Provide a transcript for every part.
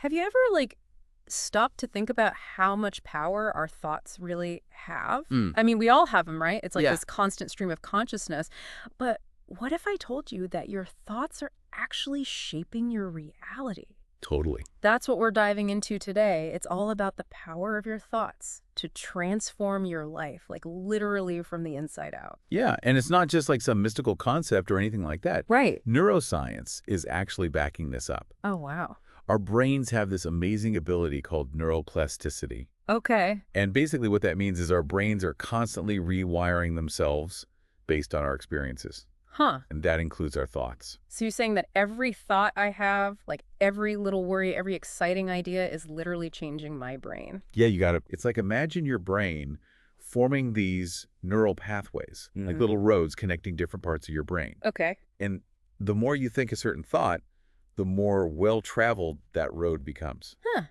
Have you ever, like, stopped to think about how much power our thoughts really have? Mm. I mean, we all have them, right? It's like Yeah, this constant stream of consciousness. But what if I told you that your thoughts are actually shaping your reality? totally. That's what we're diving into today. It's all about the power of your thoughts to transform your life, like literally from the inside out. Yeah, and it's not just like some mystical concept or anything like that. Right. Neuroscience is actually backing this up. Oh, wow. Our brains have this amazing ability called neuroplasticity. Okay. And basically what that means is our brains are constantly rewiring themselves based on our experiences. Huh. And that includes our thoughts. So you're saying that every thought I have, like every little worry, every exciting idea is literally changing my brain. Yeah, you got to, it's like imagine your brain forming these neural pathways, like little roads connecting different parts of your brain. Okay. And the more you think a certain thought, the more well-traveled that road becomes. Huh.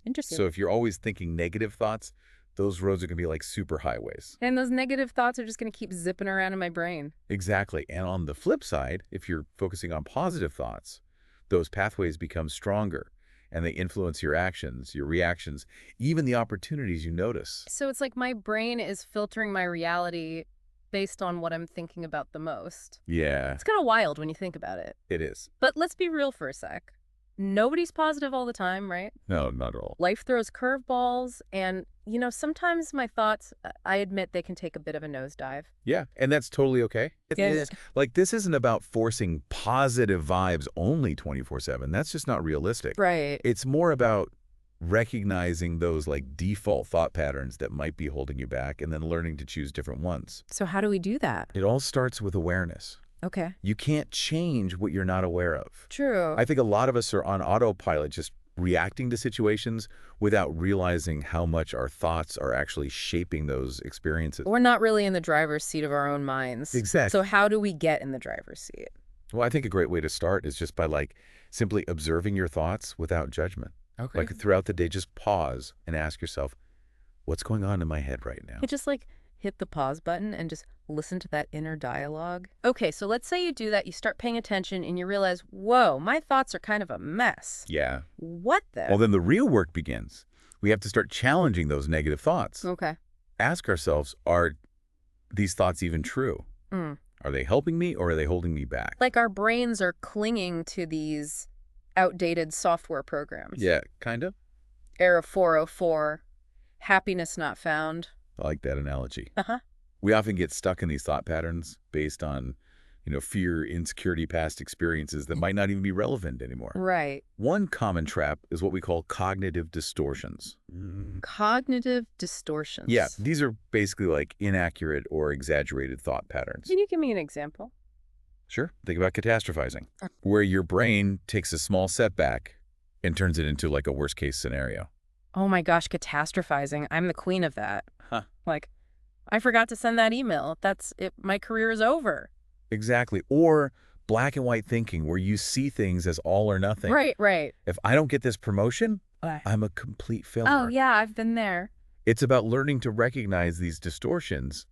Interesting. So if you're always thinking negative thoughts, those roads are going to be like super highways. And those negative thoughts are just going to keep zipping around in my brain. Exactly. And on the flip side, if you're focusing on positive thoughts, those pathways become stronger and they influence your actions, your reactions, even the opportunities you notice. So it's like my brain is filtering my reality based on what I'm thinking about the most. Yeah, It's kind of wild when you think about it. it is. But let's be real for a sec. Nobody's positive all the time, right? No, not at all. Life throws curveballs, and, sometimes my thoughts, I admit they can take a bit of a nosedive. Yeah, and that's totally okay. It Yeah. is. Like, this isn't about forcing positive vibes only 24/7. That's just not realistic. Right. It's more about recognizing those like default thought patterns that might be holding you back and then learning to choose different ones. So how do we do that? It all starts with awareness. Okay. You can't change what you're not aware of. True. I think a lot of us are on autopilot, just reacting to situations without realizing how much our thoughts are actually shaping those experiences. We're not really in the driver's seat of our own minds. Exactly. So how do we get in the driver's seat? Well, I think a great way to start is just by like simply observing your thoughts without judgment. Okay. Like throughout the day, just pause and ask yourself, what's going on in my head right now? You just like hit the pause button and just listen to that inner dialogue. Okay, so let's say you do that, you start paying attention and you realize, whoa, my thoughts are kind of a mess. Yeah. What the? Well, then the real work begins. We have to start challenging those negative thoughts. Okay. Ask ourselves, are these thoughts even true? Mm. Are they helping me or are they holding me back? Like our brains are clinging to these outdated software programs. Yeah, kind of. Error 404, happiness not found. I like that analogy. Uh-huh. We often get stuck in these thought patterns based on, fear, insecurity, past experiences that might not even be relevant anymore. Right. One common trap is what we call cognitive distortions. Cognitive distortions. Yeah, these are basically like inaccurate or exaggerated thought patterns. Can you give me an example? Sure. Think about catastrophizing, where your brain takes a small setback and turns it into like a worst case scenario. Oh my gosh, catastrophizing. I'm the queen of that. Huh. Like, I forgot to send that email. That's it. My career is over. Exactly. Or black and white thinking, where you see things as all or nothing. Right, right. If I don't get this promotion, I'm a complete failure. Oh, yeah, I've been there. It's about learning to recognize these distortions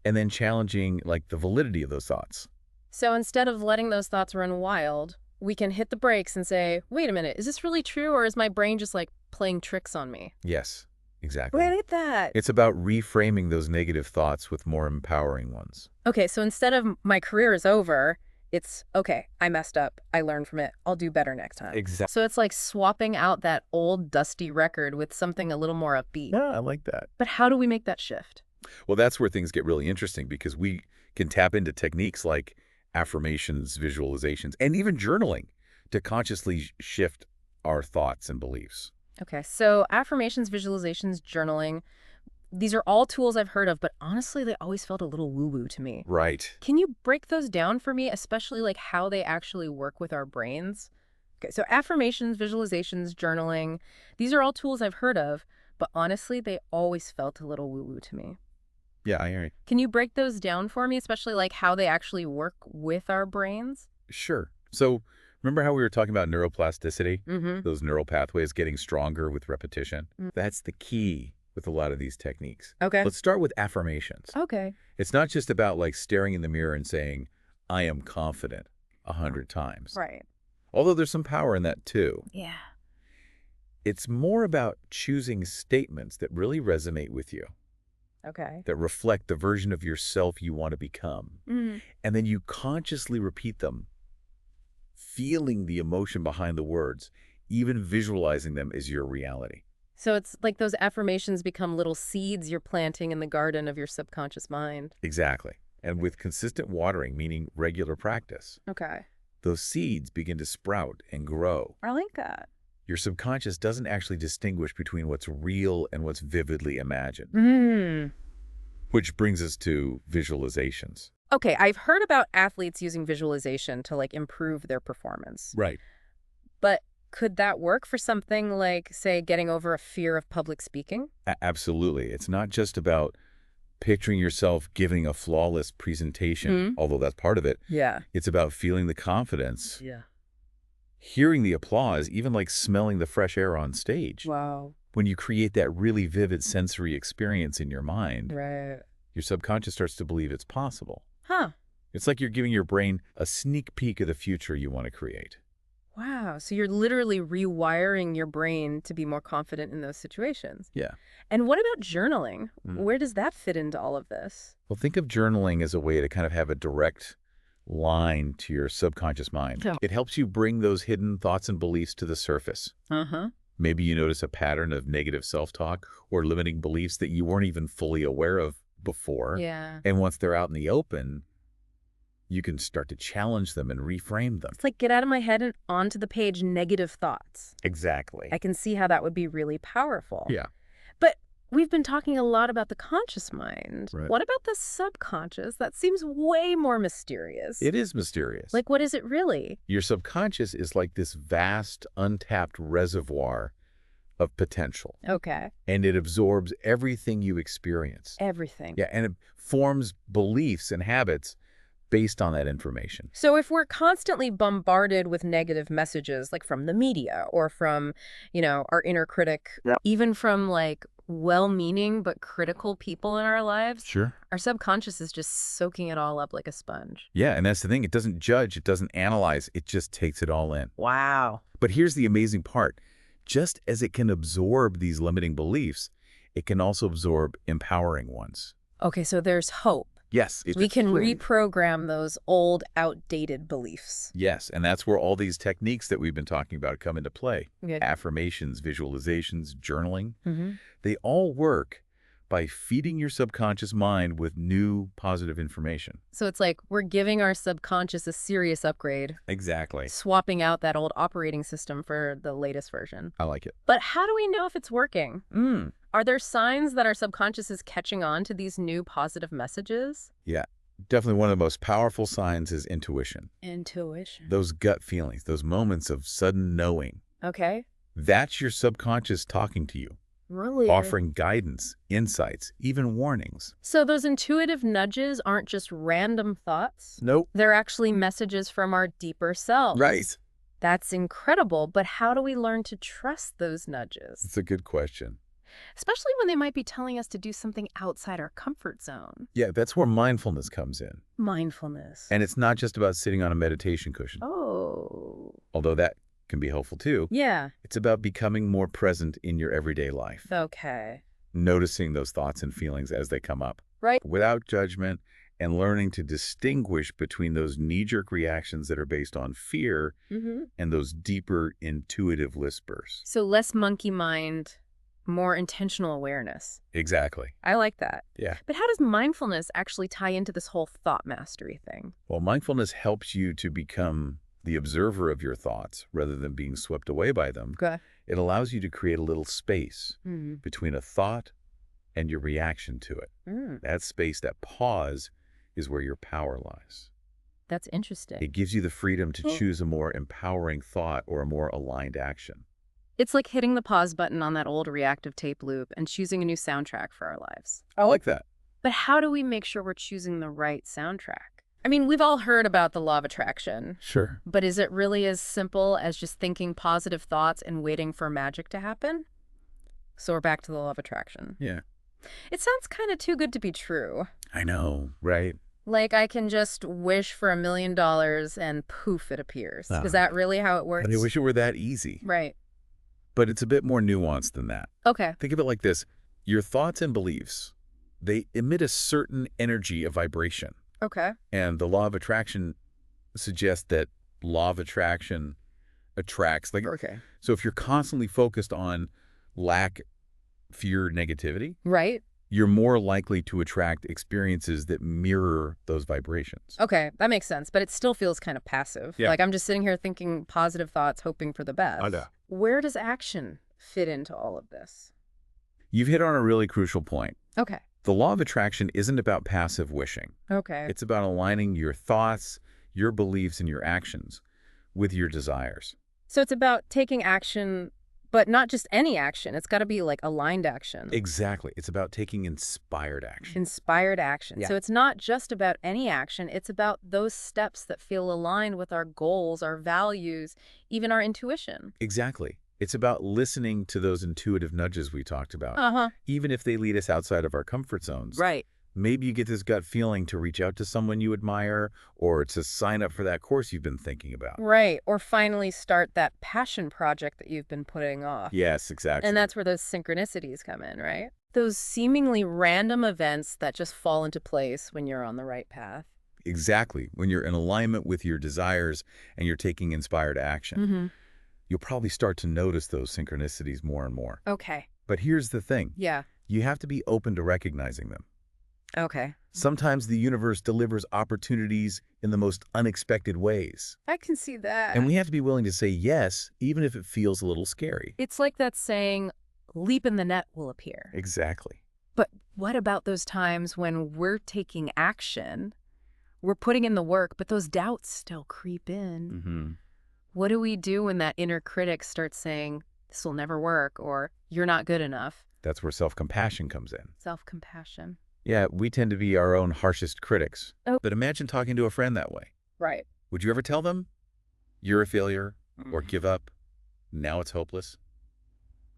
and then challenging like the validity of those thoughts. So instead of letting those thoughts run wild, we can hit the brakes and say, wait a minute, is this really true or is my brain just like playing tricks on me? Yes, exactly. Wait at that. It's about reframing those negative thoughts with more empowering ones. Okay, so instead of my career is over, it's, okay, I messed up. I learned from it. I'll do better next time. Exactly. So it's like swapping out that old dusty record with something a little more upbeat. Yeah, I like that. But how do we make that shift? Well, that's where things get really interesting because we can tap into techniques like affirmations, visualizations, and even journaling to consciously shift our thoughts and beliefs. Okay, so affirmations, visualizations, journaling, these are all tools I've heard of, but honestly, they always felt a little woo-woo to me. Right. Can you break those down for me, especially like how they actually work with our brains? Okay, so affirmations, visualizations, journaling, these are all tools I've heard of, but honestly, they always felt a little woo-woo to me. Yeah, I hear you. Can you break those down for me, especially like how they actually work with our brains? Sure. So remember how we were talking about neuroplasticity? Mm-hmm. Those neural pathways getting stronger with repetition? Mm. That's the key with a lot of these techniques. Okay. Let's start with affirmations. Okay. It's not just about like staring in the mirror and saying, I am confident 100 times. Right. Although there's some power in that too. Yeah. It's more about choosing statements that really resonate with you, Okay. that reflect the version of yourself you want to become. Mm. And then you consciously repeat them, feeling the emotion behind the words, even visualizing them as your reality. So it's like those affirmations become little seeds you're planting in the garden of your subconscious mind. Exactly. And with consistent watering, meaning regular practice, Okay. those seeds begin to sprout and grow. I like that. Your subconscious doesn't actually distinguish between what's real and what's vividly imagined. Hmm. Which brings us to visualizations. Okay, I've heard about athletes using visualization to like improve their performance. Right. But could that work for something like, say, getting over a fear of public speaking? Absolutely. It's not just about picturing yourself giving a flawless presentation, although that's part of it. Yeah. It's about feeling the confidence, Yeah. hearing the applause, even like smelling the fresh air on stage. Wow. When you create that really vivid sensory experience in your mind, Right. your subconscious starts to believe it's possible. Huh. It's like you're giving your brain a sneak peek of the future you want to create. Wow. So you're literally rewiring your brain to be more confident in those situations. Yeah. And what about journaling? Mm. Where does that fit into all of this? Well, think of journaling as a way to kind of have a direct line to your subconscious mind. Oh. It helps you bring those hidden thoughts and beliefs to the surface. Uh-huh. Maybe you notice a pattern of negative self-talk or limiting beliefs that you weren't even fully aware of before. Yeah. And once they're out in the open, you can start to challenge them and reframe them. It's like get out of my head and onto the page negative thoughts. Exactly. I can see how that would be really powerful. Yeah. But we've been talking a lot about the conscious mind. Right. What about the subconscious? That seems way more mysterious. It is mysterious. Like, what is it really? Your subconscious is like this vast, untapped reservoir of potential. Okay. And it absorbs everything you experience. Everything. Yeah, and it forms beliefs and habits based on that information. So if we're constantly bombarded with negative messages, like from the media or from, our inner critic, even from like well-meaning but critical people in our lives, Sure. our subconscious is just soaking it all up like a sponge. Yeah, and that's the thing. It doesn't judge. It doesn't analyze. It just takes it all in. Wow. But here's the amazing part. Just as it can absorb these limiting beliefs, it can also absorb empowering ones. Okay, so there's hope. Yes. We can reprogram those old, outdated beliefs. Yes, and that's where all these techniques that we've been talking about come into play. Good. Affirmations, visualizations, journaling. Mm-hmm. They all work by feeding your subconscious mind with new positive information. So it's like we're giving our subconscious a serious upgrade, Exactly. swapping out that old operating system for the latest version. I like it. But how do we know if it's working? Are there signs that our subconscious is catching on to these new positive messages? Yeah, definitely one of the most powerful signs is intuition. Intuition. Those gut feelings, those moments of sudden knowing. Okay. That's your subconscious talking to you, Really? offering guidance, insights, even warnings. So those intuitive nudges aren't just random thoughts? Nope. They're actually messages from our deeper selves. Right. That's incredible, but how do we learn to trust those nudges? It's a good question. Especially when they might be telling us to do something outside our comfort zone. Yeah, that's where mindfulness comes in. Mindfulness. And it's not just about sitting on a meditation cushion, Oh. although that can be helpful too. Yeah. It's about becoming more present in your everyday life, Okay. noticing those thoughts and feelings as they come up, Right. without judgment, and learning to distinguish between those knee-jerk reactions that are based on fear Mm-hmm. and those deeper intuitive whispers. So less monkey mind, more intentional awareness. Exactly. I like that. Yeah. But how does mindfulness actually tie into this whole thought mastery thing? Well, mindfulness helps you to become the observer of your thoughts rather than being swept away by them. Okay. It allows you to create a little space Mm-hmm. between a thought and your reaction to it. That space, that pause, is where your power lies. That's interesting. It gives you the freedom to choose a more empowering thought or a more aligned action. It's like hitting the pause button on that old reactive tape loop and choosing a new soundtrack for our lives. I like that. But how do we make sure we're choosing the right soundtrack? I mean, we've all heard about the law of attraction, Sure. but is it really as simple as just thinking positive thoughts and waiting for magic to happen? So we're back to the law of attraction. Yeah. It sounds kind of too good to be true. I know, right? Like I can just wish for $1 million and poof, it appears. Is that really how it works? I wish it were that easy. Right. but it's a bit more nuanced than that. Okay. Think of it like this. Your thoughts and beliefs, they emit a certain energy of vibration. Okay. And the law of attraction suggests that law of attraction attracts. Okay. So if you're constantly focused on lack, fear, negativity, Right. you're more likely to attract experiences that mirror those vibrations. Okay, that makes sense, but it still feels kind of passive. Yeah. Like I'm just sitting here thinking positive thoughts, hoping for the best. I know. Where does action fit into all of this? You've hit on a really crucial point. Okay. The law of attraction isn't about passive wishing. Okay. It's about aligning your thoughts, your beliefs, and your actions with your desires. So it's about taking action, but not just any action. It's got to be like aligned action. Exactly. It's about taking inspired action. Inspired action. Yeah. So it's not just about any action. It's about those steps that feel aligned with our goals, our values, even our intuition. Exactly. It's about listening to those intuitive nudges we talked about, Uh-huh. even if they lead us outside of our comfort zones. Right. Maybe you get this gut feeling to reach out to someone you admire or to sign up for that course you've been thinking about. Right. Or finally start that passion project that you've been putting off. Yes, exactly. And that's where those synchronicities come in, right? Those seemingly random events that just fall into place when you're on the right path. Exactly. When you're in alignment with your desires and you're taking inspired action, Mm-hmm. you'll probably start to notice those synchronicities more and more. Okay. But here's the thing. Yeah. You have to be open to recognizing them. Okay. Sometimes the universe delivers opportunities in the most unexpected ways. I can see that. And we have to be willing to say yes, even if it feels a little scary. It's like that saying, leap in the net will appear. Exactly. But what about those times when we're taking action, we're putting in the work, but those doubts still creep in? Mm-hmm. What do we do when that inner critic starts saying, this will never work, or you're not good enough? That's where self-compassion comes in. Self-compassion. Yeah, we tend to be our own harshest critics. Oh. But imagine talking to a friend that way. Right. Would you ever tell them you're a failure or give up? Now it's hopeless?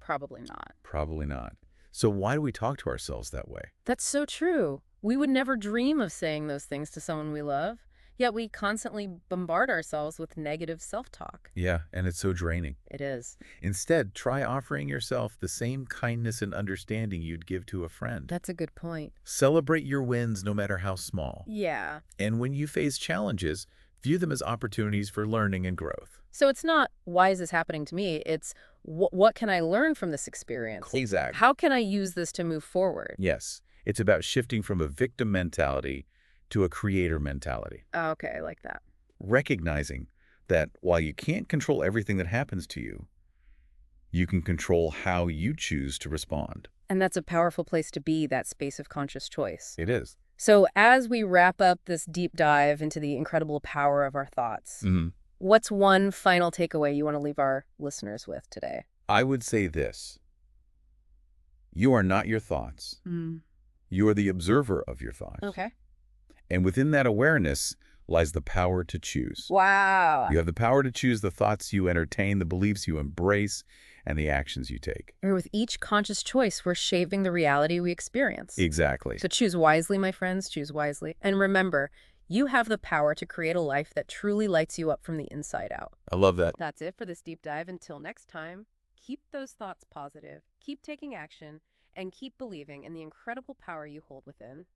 Probably not. Probably not. So why do we talk to ourselves that way? That's so true. We would never dream of saying those things to someone we love, yet we constantly bombard ourselves with negative self-talk. Yeah, and it's so draining. It is. Instead, try offering yourself the same kindness and understanding you'd give to a friend. That's a good point. Celebrate your wins no matter how small. Yeah. And when you face challenges, view them as opportunities for learning and growth. So it's not, why is this happening to me? It's, what can I learn from this experience? Exactly. How can I use this to move forward? Yes, it's about shifting from a victim mentality to a creator mentality. Okay, I like that. Recognizing that while you can't control everything that happens to you, you can control how you choose to respond. And that's a powerful place to be, that space of conscious choice. It is. So as we wrap up this deep dive into the incredible power of our thoughts, what's one final takeaway you want to leave our listeners with today? I would say this. You are not your thoughts. You are the observer of your thoughts. Okay. And within that awareness lies the power to choose. Wow. You have the power to choose the thoughts you entertain, the beliefs you embrace, and the actions you take. And with each conscious choice, we're shaping the reality we experience. Exactly. So choose wisely, my friends, choose wisely. And remember, you have the power to create a life that truly lights you up from the inside out. I love that. That's it for this deep dive. Until next time, keep those thoughts positive, keep taking action, and keep believing in the incredible power you hold within.